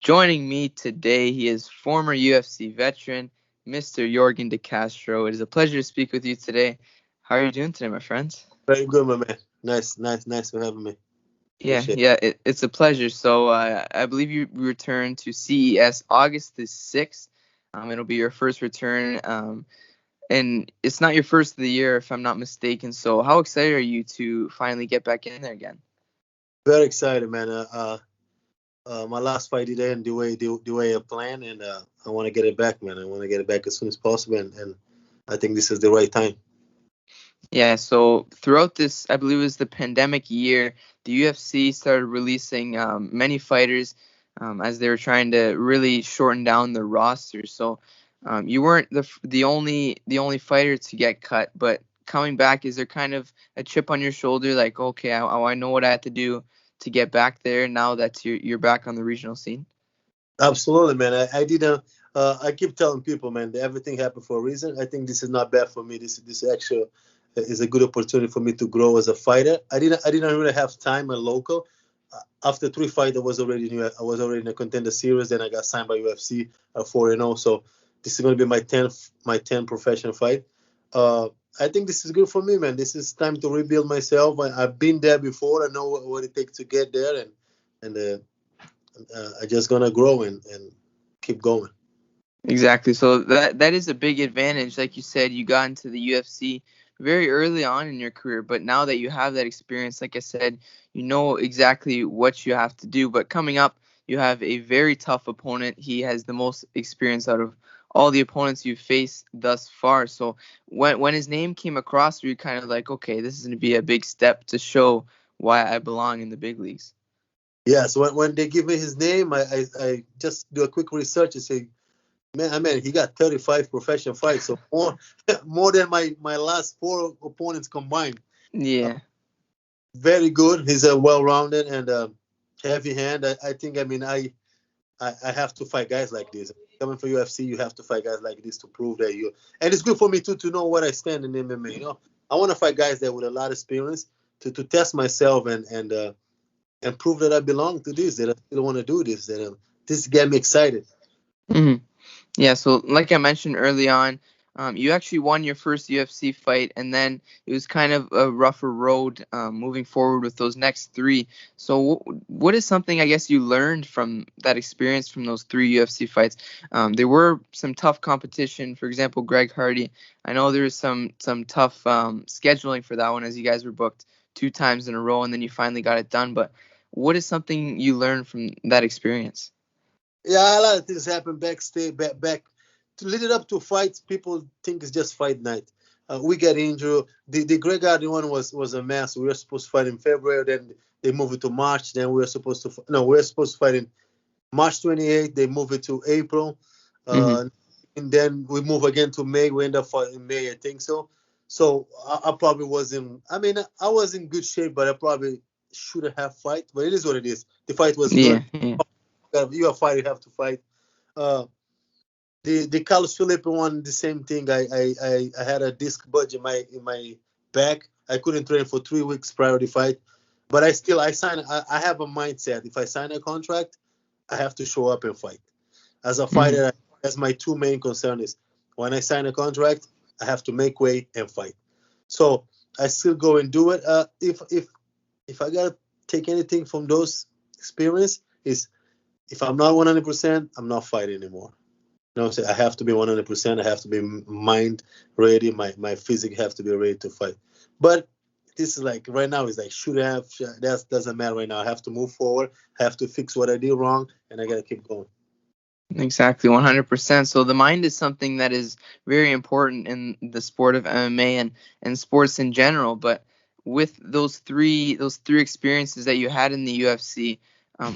Joining me today, he is former UFC veteran, Mr. Yorgan Decastro. It is a pleasure to speak with you today. How are you doing today, my friends? Very good, my man. Nice for having me. Yeah, Appreciate yeah, it's a pleasure. So I believe you returned to CES August the 6th. It'll be your first return, and it's not your first of the year, if I'm not mistaken. So how excited are you to finally get back in there again? Very excited, man. My last fight did end the way I planned, and I want to get it back, man. I want to get it back as soon as possible, and I think this is the right time. Yeah, so throughout this, I believe it was the pandemic year, the UFC started releasing many fighters as they were trying to really shorten down the roster. So you weren't the only fighter to get cut, but coming back, is there kind of a chip on your shoulder, like, okay, I know what I have to do to get back there now that you're back on the regional scene? Absolutely, man. I did. I keep telling people, man, that everything happened for a reason. I think this is not bad for me. This actually is a good opportunity for me to grow as a fighter. I didn't really have time at local. After three fights, I was already in a contender series. Then I got signed by UFC at 4-0. So this is going to be my 10th professional fight. Uh, I think this is good for me, man. This is time to rebuild myself. I've been there before. I know what it takes to get there, and I just gonna grow and keep going. Exactly. So that is a big advantage. Like you said, you got into the UFC very early on in your career, but now that you have that experience, like I said, you know exactly what you have to do. But coming up, you have a very tough opponent. He has the most experience out of all the opponents you've faced thus far. So when his name came across, were you kind of like, okay, this is going to be a big step to show why I belong in the big leagues? Yeah. So when they give me his name, I just do a quick research and say, man, he got 35 professional fights, so more more than my last four opponents combined. Uh, Yeah. Very good. He's a well-rounded and heavy hand. I think. I have to fight guys like this. Coming for UFC, you have to fight guys like this to prove that you. And it's good for me too to know where I stand in MMA. I want to fight guys that with a lot of experience to test myself and prove that I belong to this. That I still want to do this. That this get me excited. hmm Yeah, so like I mentioned early on, you actually won your first UFC fight, and then it was kind of a rougher road moving forward with those next three. So, what is something I guess you learned from that experience from those three UFC fights? There were some tough competition. For example, Greg Hardy. I know there was some tough scheduling for that one, as you guys were booked two times in a row, and then you finally got it done. But what is something you learned from that experience? Yeah, a lot of things happen backstage, back to lead it up to fights. People think it's just fight night. We get injured. The Greg Hardy one was a mess. We were supposed to fight in February, then they moved it to March. Then we were supposed to no, we were supposed to fight in March 28th. They moved it to April, hmm and then we move again to May. We end up fighting in May, I think so. So I probably wasn't. I mean, I was in good shape, but I probably should have fight. But it is what it is. The fight was good. Yeah, yeah. You are fight. You have to fight. Uh, the Carlos Felipe one, the same thing. I had a disc bulge in my back. I couldn't train for 3 weeks prior to the fight, but I signed. I have a mindset. If I sign a contract, I have to show up and fight. As a hmm fighter, that's my two main concern is when I sign a contract, I have to make weight and fight. So I still go and do it. If I gotta take anything from those experience is if I'm not 100%, I'm not fighting anymore. So I have to be 100%. I have to be mind ready. My physique have to be ready to fight. But this is like right now. It's like should have. That doesn't matter right now. I have to move forward. I have to fix what I did wrong, and I gotta keep going. Exactly, 100%. So the mind is something that is very important in the sport of MMA and sports in general. But with those three experiences that you had in the UFC,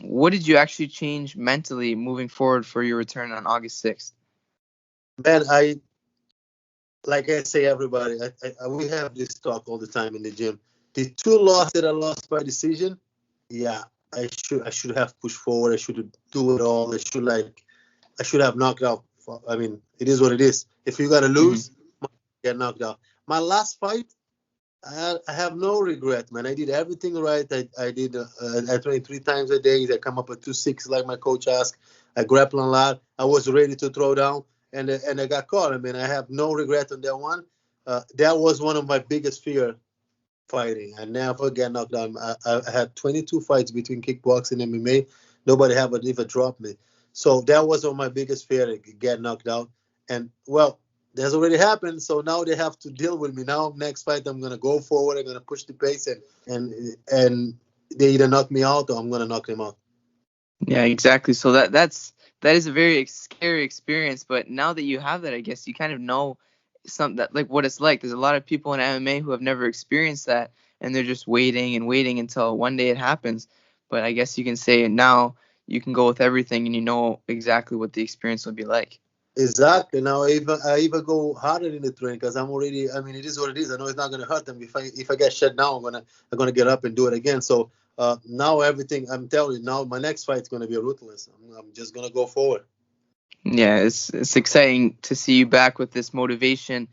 what did you actually change mentally moving forward for your return on August 6th? Man, I like I say, everybody. We have this talk all the time in the gym. The two losses that I lost by decision, yeah, I should have pushed forward. I should do it all. I should have knocked out. I mean, it is what it is. If you gotta hmm lose, get knocked out. My last fight, I have no regret, man. I did everything right. I trained 3 times a day. I come up with 2-6 like my coach asked. I grapple a lot. I was ready to throw down, and I got caught. I mean, I have no regret on that one. That was one of my biggest fear fighting. I never get knocked down. I had 22 fights between kickboxing and MMA. Nobody ever even dropped me. So that was one of my biggest fear, to get knocked out. And well, that's already happened. So now they have to deal with me. Now next fight, I'm gonna go forward. I'm gonna push the pace, and they either knock me out or I'm gonna knock them out. Yeah, exactly. So that is a very scary experience. But now that you have that, I guess you kind of know some that like what it's like. There's a lot of people in MMA who have never experienced that, and they're just waiting and waiting until one day it happens. But I guess you can say now you can go with everything, and you know exactly what the experience will be like. Exactly. Now I even go harder in the training because I'm already. I mean, it is what it is. I know it's not gonna hurt them. If I get shut down, I'm gonna get up and do it again. So now everything, I'm telling you, now my next fight is gonna be ruthless. I'm just gonna go forward. Yeah, it's exciting to see you back with this motivation,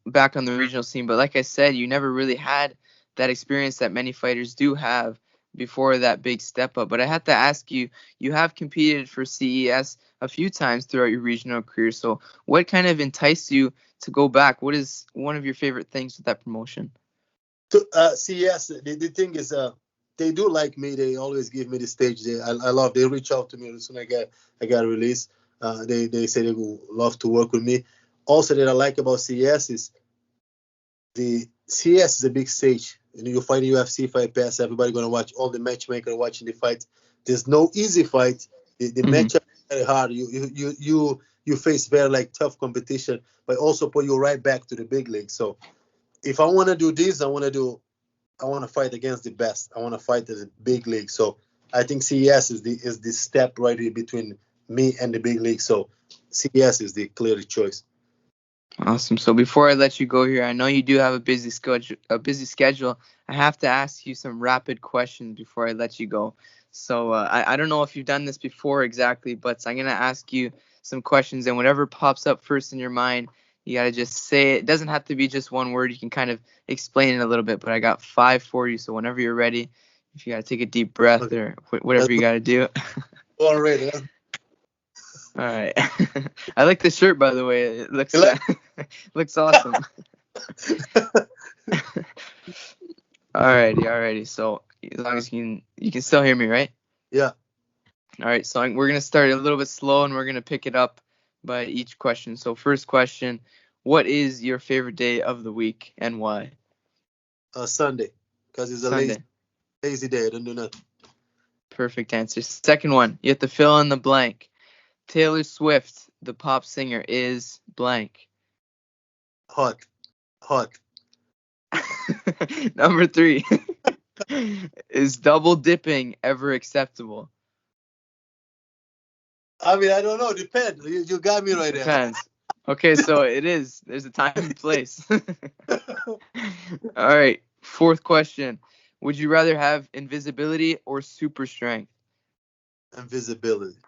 back on the regional scene. But like I said, you never really had that experience that many fighters do have before that big step up. But I have to ask you, you have competed for CES a few times throughout your regional career. So what kind of enticed you to go back? What is one of your favorite things with that promotion? So, CES, the thing is, they do like me. They always give me the stage. I love. They reach out to me as soon as I get released. They say they would love to work with me. Also, that I like about CES is the CES is a big stage. You fight a UFC fight pass. Everybody gonna watch. All the matchmaker watching the fight. There's no easy fight. The Mhm. matchup is very hard. You face very like tough competition, but also put you right back to the big league. So if I want to do this, I want to fight against the best. I want to fight at the big league. So I think CES is the step right in between me and the big league. So CES is the clear choice. Awesome. So before I let you go here, I know you do have a busy schedule. I have to ask you some rapid questions before I let you go. So I don't know if you've done this before exactly, but I'm gonna ask you some questions, and whatever pops up first in your mind, you gotta just say it. It doesn't have to be just one word. You can kind of explain it a little bit. But I got five for you, so whenever you're ready, if you gotta take a deep breath Okay. or whatever Let's you gotta do. go already. All right. I like the shirt, by the way. It You looks like? looks awesome. Alrighty. So as long as you can still hear me, right? Yeah. All right. So we're gonna start a little bit slow, and we're gonna pick it up by each question. So first question: what is your favorite day of the week and why? Sunday, because it's a lazy Sunday. lazy day. I don't do nothing. Perfect answer. Second one: you have to fill in the blank. Taylor Swift, the pop singer, is blank. Hot, hot. Number three: is double dipping ever acceptable? I mean, I don't know. Depends. You got me right there. Depends. Okay, so it is. There's a time and place. All right. Fourth question. Would you rather have invisibility or super strength? Invisibility.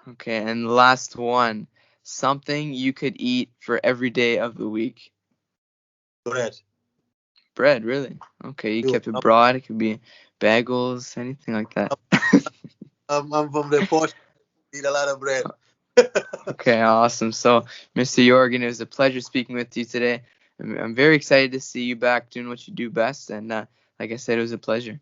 Okay, and last one. Something you could eat for every day of the week. Bread. Bread, really? Okay, you You. kept it broad. It could be bagels, anything like that. I'm from the Porsche. Eat a lot of bread. Okay, awesome. So, Mr. Yorgan, it was a pleasure speaking with you today. I'm very excited to see you back doing what you do best. And like I said, it was a pleasure.